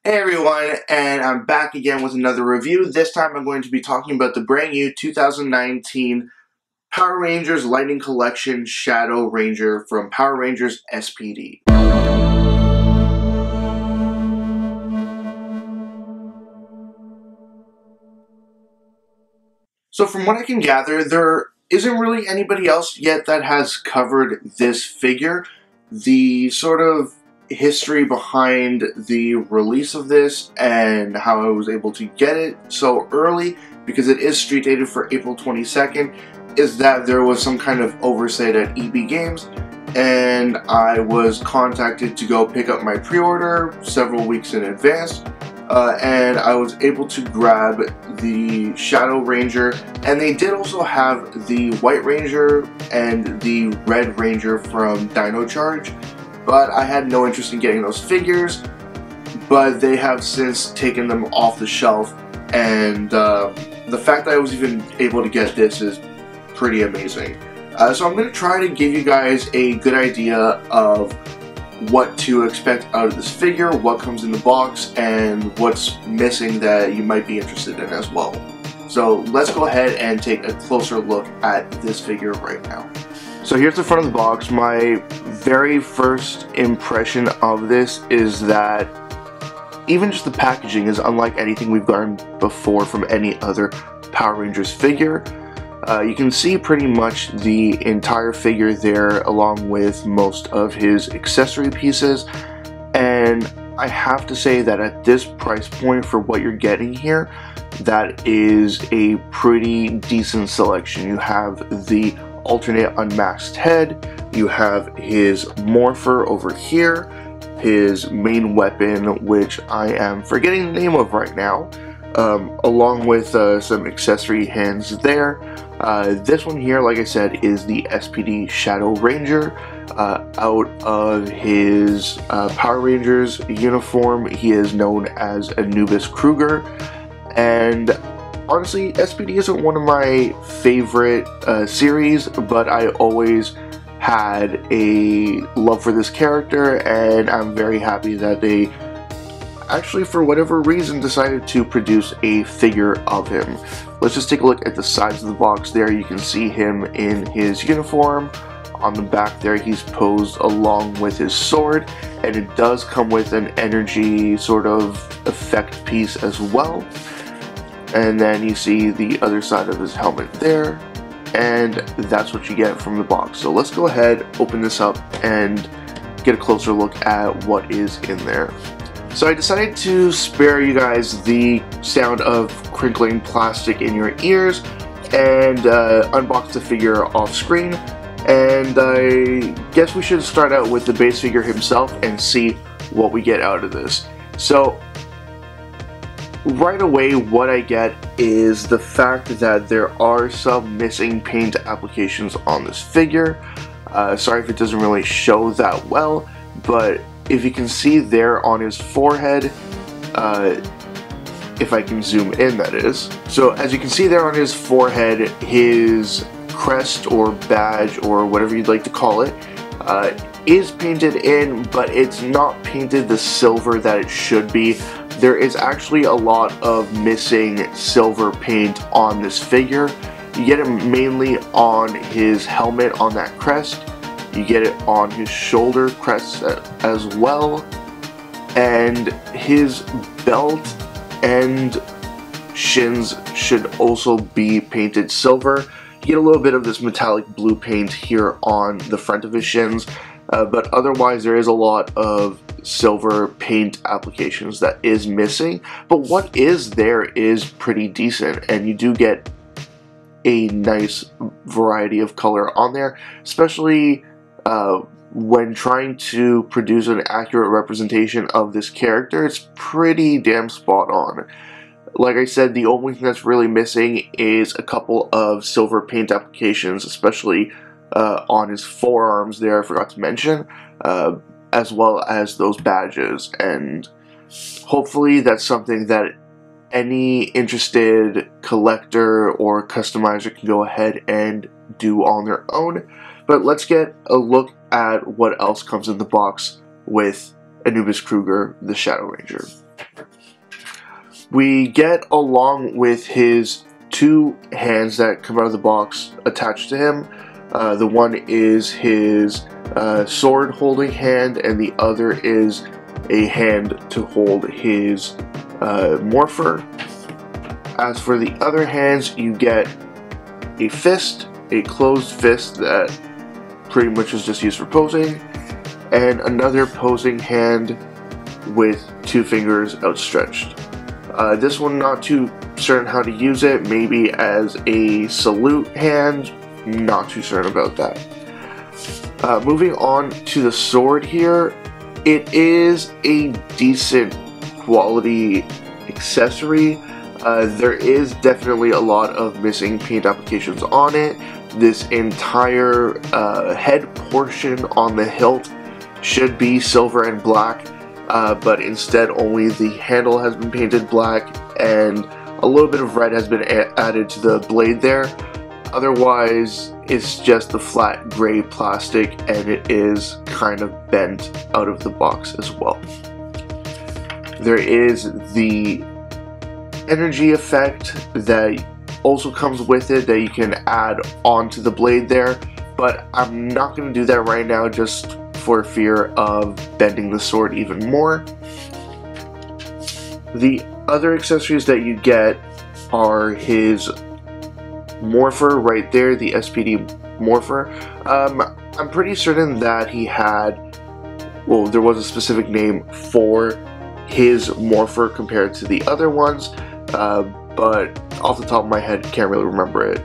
Hey everyone, and I'm back again with another review. This time I'm going to be talking about the brand new 2019 Power Rangers Lightning Collection Shadow Ranger from Power Rangers SPD. So from what I can gather, there isn't really anybody else yet that has covered this figure. The sort of history behind the release of this and how I was able to get it so early, because it is street dated for April 22nd, is that there was some kind of oversight at EB Games, and I was contacted to go pick up my pre-order several weeks in advance. And I was able to grab the Shadow Ranger, and they did also have the White Ranger and the Red Ranger from Dino Charge, but I had no interest in getting those figures, but they have since taken them off the shelf, and the fact that I was even able to get this is pretty amazing. So I'm going to try to give you guys a good idea of what to expect out of this figure, what comes in the box, and what's missing that you might be interested in as well. So let's go ahead and take a closer look at this figure right now. So here's the front of the box. My very first impression of this is that even just the packaging is unlike anything we've gotten before from any other Power Rangers figure. You can see pretty much the entire figure there, along with most of his accessory pieces, and I have to say that at this price point for what you're getting here, that is a pretty decent selection. You have the alternate unmasked head, you have his morpher over here, his main weapon, which I am forgetting the name of right now, along with some accessory hands there. This one here, like I said, is the SPD Shadow Ranger. Out of his Power Rangers uniform, he is known as Anubis Kruger, and honestly, SPD isn't one of my favorite series, but I always had a love for this character, and I'm very happy that they actually, for whatever reason, decided to produce a figure of him. Let's just take a look at the sides of the box there. You can see him in his uniform. On the back there, he's posed along with his sword, and it does come with an energy sort of effect piece as well. And then you see the other side of his helmet there, and that's what you get from the box. So let's go ahead, open this up, and get a closer look at what is in there. So I decided to spare you guys the sound of crinkling plastic in your ears and unbox the figure off screen, and I guess we should start out with the base figure himself and see what we get out of this. So right away, what I get is the fact that there are some missing paint applications on this figure. Sorry if it doesn't really show that well, but if you can see there on his forehead, if I can zoom in, that is. So as you can see there on his forehead, his crest or badge or whatever you'd like to call it, is painted in, but it's not painted the silver that it should be. There is actually a lot of missing silver paint on this figure. You get it mainly on his helmet, on that crest. You get it on his shoulder crest as well, and his belt and shins should also be painted silver. You get a little bit of this metallic blue paint here on the front of his shins, but otherwise there is a lot of silver paint applications that is missing, but what is there is pretty decent, and you do get a nice variety of color on there, especially when trying to produce an accurate representation of this character. It's pretty damn spot on. Like I said, the only thing that's really missing is a couple of silver paint applications, especially on his forearms there, I forgot to mention, as well as those badges, and hopefully that's something that any interested collector or customizer can go ahead and do on their own. But let's get a look at what else comes in the box with Anubis Kruger, the Shadow Ranger. We get, along with his 2 hands that come out of the box attached to him. The one is his sword holding hand, and the other is a hand to hold his morpher. As for the other hands, you get a fist, a closed fist that pretty much is just used for posing, and another posing hand with 2 fingers outstretched. This one, not too certain how to use it, maybe as a salute hand, not too certain about that. Moving on to the sword here, it is a decent quality accessory. There is definitely a lot of missing paint applications on it. This entire head portion on the hilt should be silver and black, but instead only the handle has been painted black, and a little bit of red has been added to the blade there. Otherwise, it's just the flat gray plastic, and it is kind of bent out of the box as well. There is the energy effect that also comes with it that you can add onto the blade there, but I'm not going to do that right now just for fear of bending the sword even more. The other accessories that you get are his morpher right there, the SPD morpher. I'm pretty certain that he had, well, there was a specific name for his morpher compared to the other ones, but off the top of my head, can't really remember it.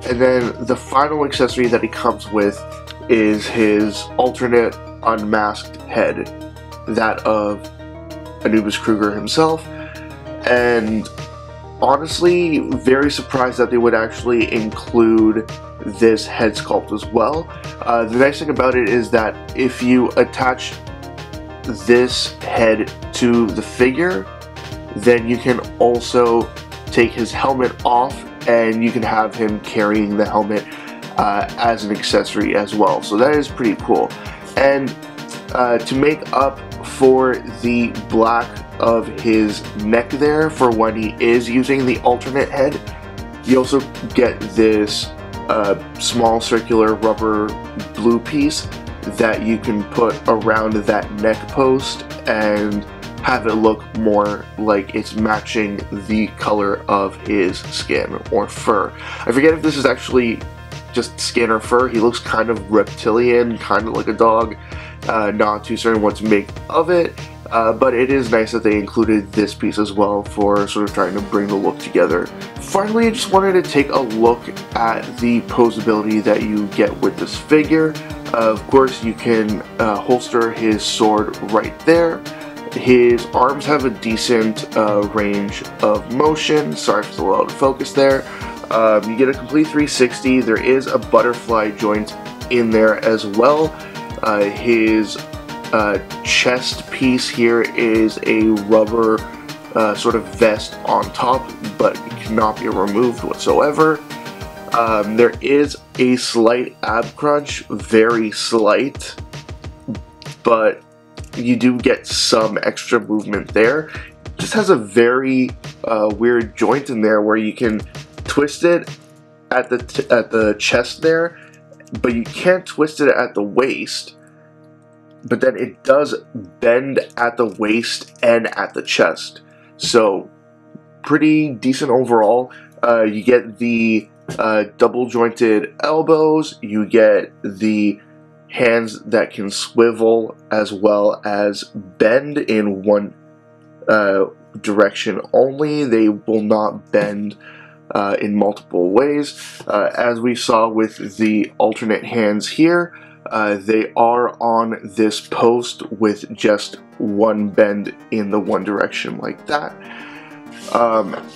And then the final accessory that he comes with is his alternate unmasked head, that of Anubis Kruger himself, and honestly, very surprised that they would actually include this head sculpt as well. The nice thing about it is that if you attach this head to the figure, then you can also take his helmet off, and you can have him carrying the helmet as an accessory as well. So that is pretty cool. And to make up for the black of his neck there for when he is using the alternate head, you also get this small circular rubber blue piece that you can put around that neck post and have it look more like it's matching the color of his skin or fur. I forget if this is actually just skin or fur. He looks kind of reptilian, kind of like a dog. Not too certain what to make of it, but it is nice that they included this piece as well for sort of trying to bring the look together. Finally, I just wanted to take a look at the posability that you get with this figure. Of course, you can holster his sword right there. His arms have a decent range of motion. Sorry for the low focus there. You get a complete 360. There is a butterfly joint in there as well. His chest piece here is a rubber sort of vest on top, but it cannot be removed whatsoever. There is a slight ab crunch, very slight, but you do get some extra movement there. It just has a very weird joint in there where you can twist it at the chest there, but you can't twist it at the waist. But then it does bend at the waist and at the chest. So pretty decent overall. You get the double jointed elbows, you get the hands that can swivel as well as bend in one direction only. They will not bend in multiple ways. As we saw with the alternate hands here, they are on this post with just one bend in the one direction like that.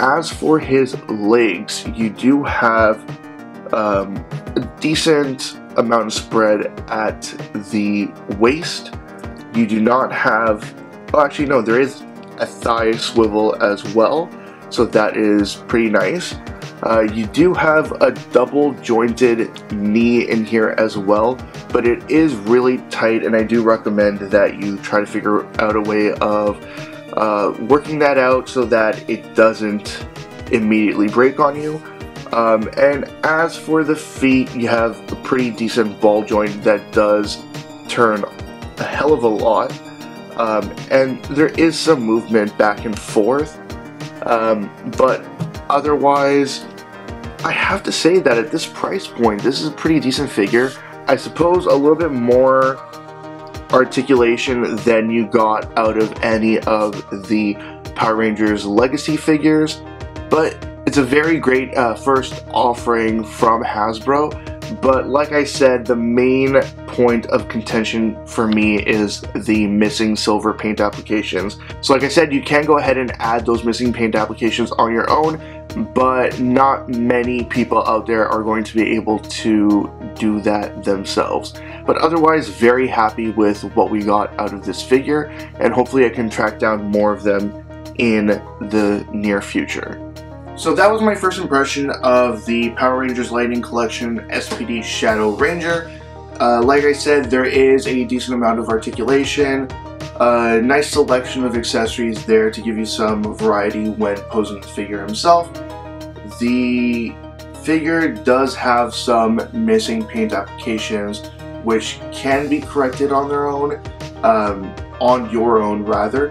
As for his legs, you do have a decent amount of spread at the waist. You do not have, oh, actually no, there is a thigh swivel as well, so that is pretty nice. You do have a double jointed knee in here as well, but it is really tight, and I do recommend that you try to figure out a way of working that out so that it doesn't immediately break on you. And as for the feet, you have a pretty decent ball joint that does turn a hell of a lot, and there is some movement back and forth, but otherwise I have to say that at this price point this is a pretty decent figure. I suppose a little bit more articulation than you got out of any of the Power Rangers Legacy figures, but it's a very great first offering from Hasbro. But like I said, the main point of contention for me is the missing silver paint applications. So like I said, you can go ahead and add those missing paint applications on your own, but not many people out there are going to be able to do that themselves. But otherwise, very happy with what we got out of this figure, and hopefully I can track down more of them in the near future. So that was my first impression of the Power Rangers Lightning Collection SPD Shadow Ranger. Like I said, there is a decent amount of articulation, a nice selection of accessories there to give you some variety when posing the figure himself. The figure does have some missing paint applications which can be corrected on their own, on your own rather,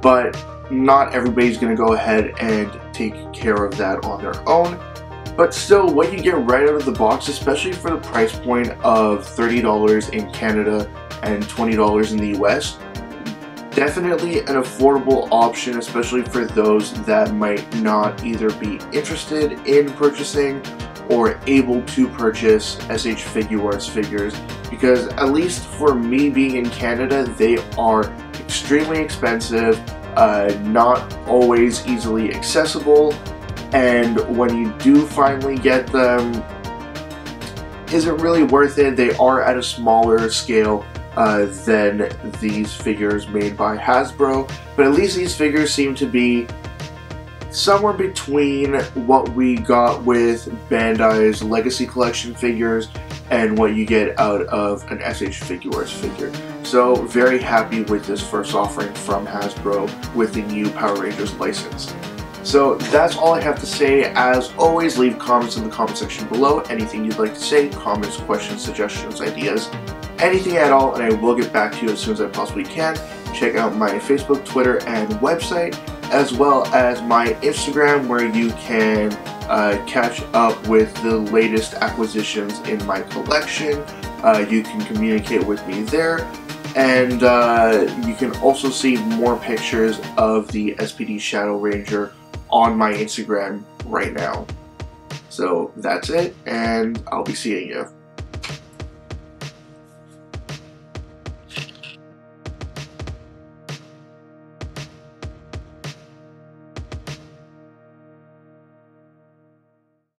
but not everybody's going to go ahead and take care of that on their own. But still, what you get right out of the box, especially for the price point of $30 in Canada and $20 in the US, definitely an affordable option, especially for those that might not either be interested in purchasing or able to purchase SH Figuarts figures, because at least for me being in Canada, they are extremely expensive, not always easily accessible, and when you do finally get them, isn't really worth it. They are at a smaller scale than these figures made by Hasbro, but at least these figures seem to be somewhere between what we got with Bandai's Legacy Collection figures and what you get out of an SH Figuarts figure. So very happy with this first offering from Hasbro with the new Power Rangers license. So that's all I have to say. As always, leave comments in the comment section below. Anything you'd like to say, comments, questions, suggestions, ideas, anything at all, and I will get back to you as soon as I possibly can. Check out my Facebook, Twitter, and website, as well as my Instagram, where you can catch up with the latest acquisitions in my collection. You can communicate with me there, and you can also see more pictures of the SPD Shadow Ranger on my Instagram right now. So that's it, and I'll be seeing you.